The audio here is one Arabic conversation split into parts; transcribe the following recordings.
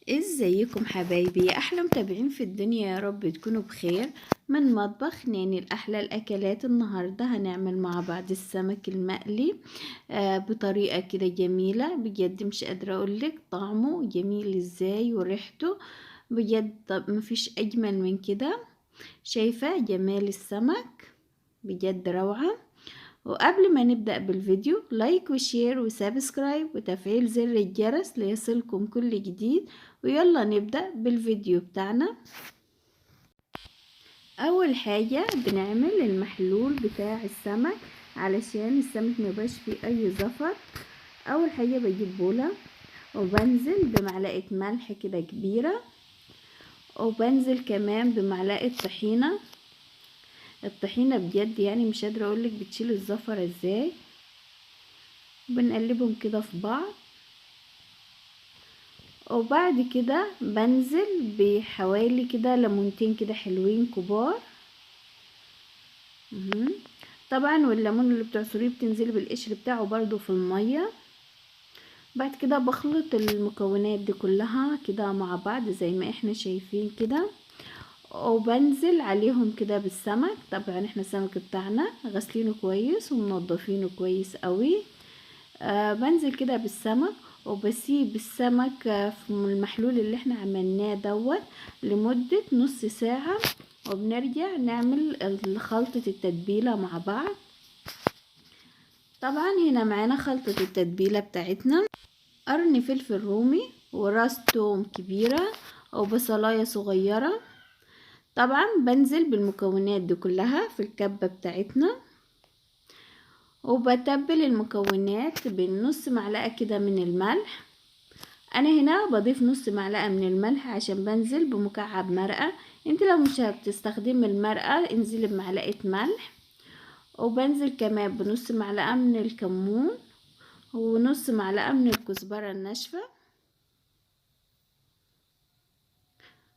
ازيكم حبايبي يا احلى متابعين في الدنيا، يا رب تكونوا بخير. من مطبخ ناني الاحلى الاكلات. النهارده هنعمل مع بعض السمك المقلي بطريقه كده جميله بجد. مش قادره اقولك طعمه جميل ازاي وريحته بجد. طب مفيش اجمل من كده. شايفه جمال السمك بجد روعه. وقبل ما نبدأ بالفيديو، لايك وشير وسبسكرايب وتفعيل زر الجرس ليصلكم كل جديد. ويلا نبدأ بالفيديو بتاعنا. أول حاجة بنعمل المحلول بتاع السمك علشان السمك ميبقاش فيه أي زفر. أول حاجة بجيب بولة وبنزل بمعلقة ملح كده كبيرة، وبنزل كمان بمعلقة طحينة. الطحينة بجد يعني مش قادرة اقولك بتشيل الزفر ازاي. بنقلبهم كده في بعض، وبعد كده بنزل بحوالي كده ليمونتين كده حلوين كبار. طبعا والليمون اللي بتعصريه بتنزلي بالقشر بتاعه برضو في المية. بعد كده بخلط المكونات دي كلها كده مع بعض زي ما احنا شايفين كده، وبنزل عليهم كده بالسمك. طبعا احنا السمك بتاعنا غسلينه كويس ومنضفينه كويس قوي. بنزل كده بالسمك وبسيب السمك في المحلول اللي احنا عملناه دوت لمدة نص ساعة، وبنرجع نعمل خلطة التتبيلة مع بعض. طبعا هنا معانا خلطة التتبيلة بتاعتنا: قرن فلفل رومي وراس توم كبيرة وبصلاية صغيرة. طبعا بنزل بالمكونات دي كلها في الكبة بتاعتنا، وبتبل المكونات بنص معلقة كده من الملح. انا هنا بضيف نص معلقة من الملح عشان بنزل بمكعب مرقة. انت لو مش هتستخدمي المرقة انزلي بمعلقة ملح. وبنزل كمان بنص معلقة من الكمون ونص معلقة من الكزبرة الناشفة.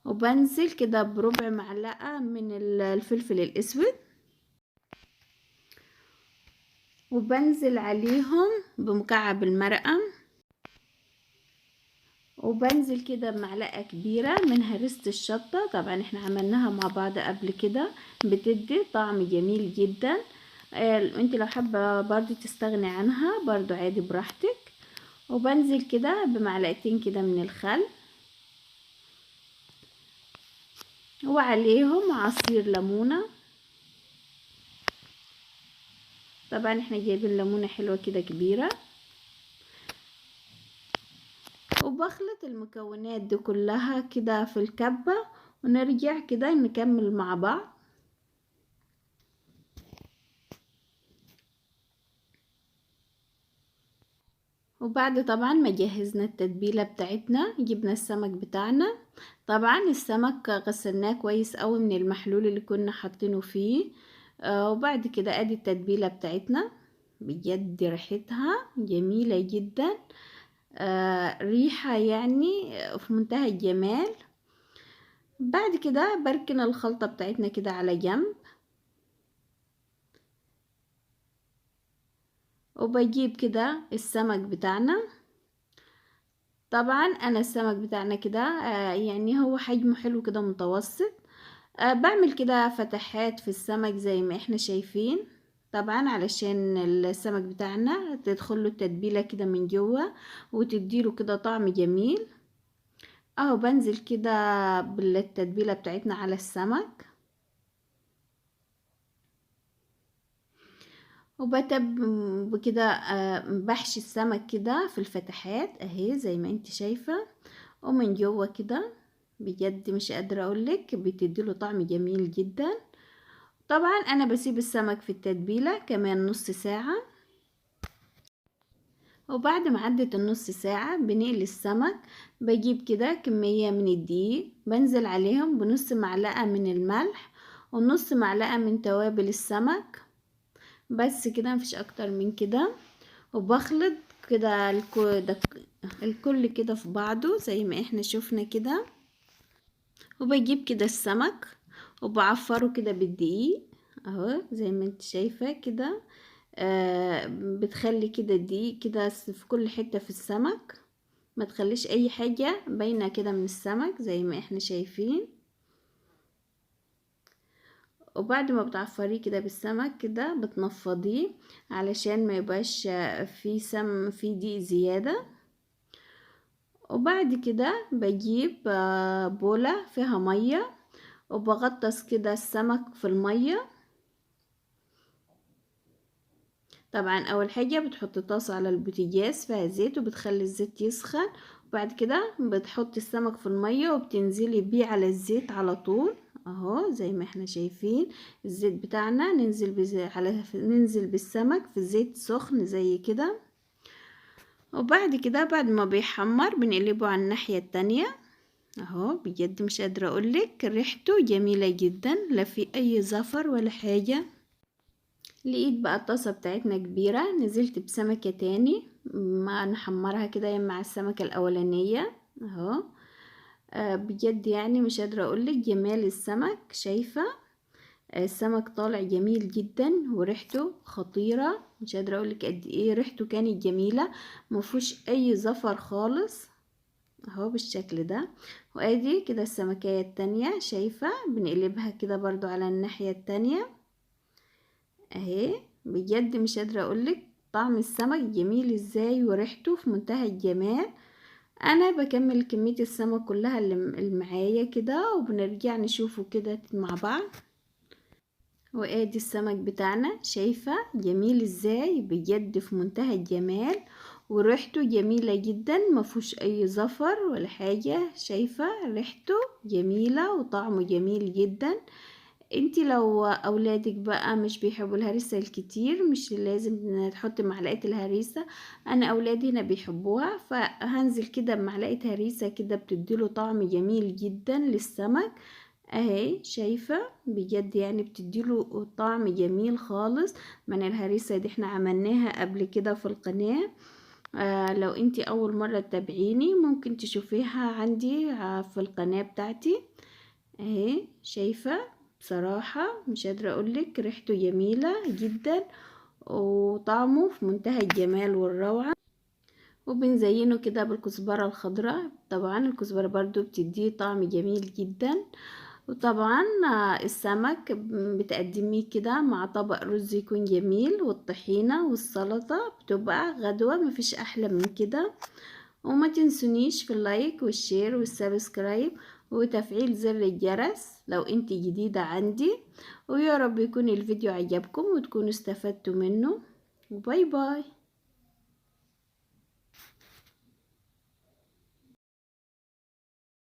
وبنزل كده بربع معلقة من الفلفل الاسود، وبنزل عليهم بمكعب المرقة. وبنزل كده بمعلقة كبيرة من هريسة الشطة. طبعا احنا عملناها مع بعض قبل كده، بتدي طعم جميل جدا. انت لو حابة برضو تستغني عنها برضو عادي براحتك. وبنزل كده بمعلقتين كده من الخل، وعليهم عصير ليمونة. طبعا احنا جايبين ليمونة حلوة كده كبيرة. وبخلط المكونات دي كلها كده في الكبة، ونرجع كده نكمل مع بعض. وبعد طبعا ما جهزنا التتبيلة بتاعتنا جبنا السمك بتاعنا. طبعا السمك غسلناه كويس قوي من المحلول اللي كنا حاطينه فيه. وبعد كده ادي التتبيلة بتاعتنا بجد ريحتها جميلة جدا. ريحة يعني في منتهى الجمال. بعد كده بركن الخلطة بتاعتنا كده على جنب، وبجيب كده السمك بتاعنا. طبعا انا السمك بتاعنا كده يعني هو حجمه حلو كده متوسط. بعمل كده فتحات في السمك زي ما احنا شايفين، طبعا علشان السمك بتاعنا تدخله التتبيلة كده من جوه وتديله كده طعم جميل. اهو بنزل كده بالتتبيلة بتاعتنا على السمك، وبتب بكده بحشي السمك كده في الفتحات اهي زي ما انت شايفة، ومن جوه كده بجد مش قادرة اقولك بتديله طعم جميل جدا. طبعا انا بسيب السمك في التتبيلة كمان نص ساعة. وبعد ما عدت النص ساعة بنقلي السمك. بجيب كده كمية من الدقيق بنزل عليهم بنص معلقة من الملح ونص معلقة من توابل السمك. بس كده مفيش اكتر من كده. وبخلط كده الكل كده في بعضه زي ما احنا شفنا كده. وبجيب كده السمك وبعفره كده بالدقيق اهو زي ما انت شايفة كده. بتخلي كده الدقيق كده في كل حتة في السمك. ما تخليش اي حاجة باينة كده من السمك زي ما احنا شايفين. وبعد ما بتعفريه كده بالسمك كده بتنفضيه علشان ما يبقاش فيه سم فيه دقيق زيادة. وبعد كده بجيب بولة فيها مية وبغطس كده السمك في المية. طبعا اول حاجة بتحط طاسة على البوتاجاز فيها زيت وبتخلي الزيت يسخن، وبعد كده بتحط السمك في المية وبتنزلي بيه على الزيت على طول اهو زي ما احنا شايفين. الزيت بتاعنا ننزل بالسمك في زيت سخن زي كده. وبعد كده بعد ما بيحمر بنقلبه على الناحية التانية اهو. بجد مش قادرة اقولك ريحته جميلة جدا، لا في اي زفر ولا حاجة. لقيت بقى الطاسة بتاعتنا كبيرة، نزلت بسمكة تاني ما نحمرها كده مع السمكة الاولانية اهو. بجد يعني مش قادرة اقولك جمال السمك. شايفة السمك طالع جميل جدا وريحته خطيرة، مش قادرة اقولك قد ايه ريحته كانت جميلة، مفيهوش اي زفر خالص اهو بالشكل ده. وادي كده السمكية التانية شايفة بنقلبها كده برضو على الناحية التانية اهي. بجد مش قادرة اقولك طعم السمك جميل ازاي وريحته في منتهى الجمال. انا بكمل كمية السمك كلها اللي معايا كده وبنرجع نشوفه كده مع بعض. وادي السمك بتاعنا شايفة جميل ازاي بجد في منتهى الجمال وريحته جميلة جدا، مفيهوش اي زفر ولا حاجة. شايفة ريحته جميلة وطعمه جميل جدا. انتي لو اولادك بقى مش بيحبوا الهريسة الكتير مش لازم تحطي معلقة الهريسة. انا اولادي هنا بيحبوها فهنزل كده بمعلقة هريسة كده بتديله طعم جميل جدا للسمك اهي. شايفة بجد يعني بتديله طعم جميل خالص. من الهريسة دي احنا عملناها قبل كده في القناة. لو انتي اول مرة تتابعيني ممكن تشوفيها عندي في القناة بتاعتي اهي. شايفة بصراحة مش قادرة اقولك ريحته جميلة جدا وطعمه في منتهى الجمال والروعة. وبنزينه كده بالكزبرة الخضراء، طبعا الكزبرة برضو بتديه طعم جميل جدا. وطبعا السمك بتقدميه كده مع طبق رز يكون جميل والطحينة والسلطة بتبقى غدوة مفيش احلى من كده. وما تنسونيش في اللايك والشير والسبسكرايب وتفعيل زر الجرس لو انت جديدة عندي. ويا رب يكون الفيديو عجبكم وتكونوا استفدتوا منه. وباي باي.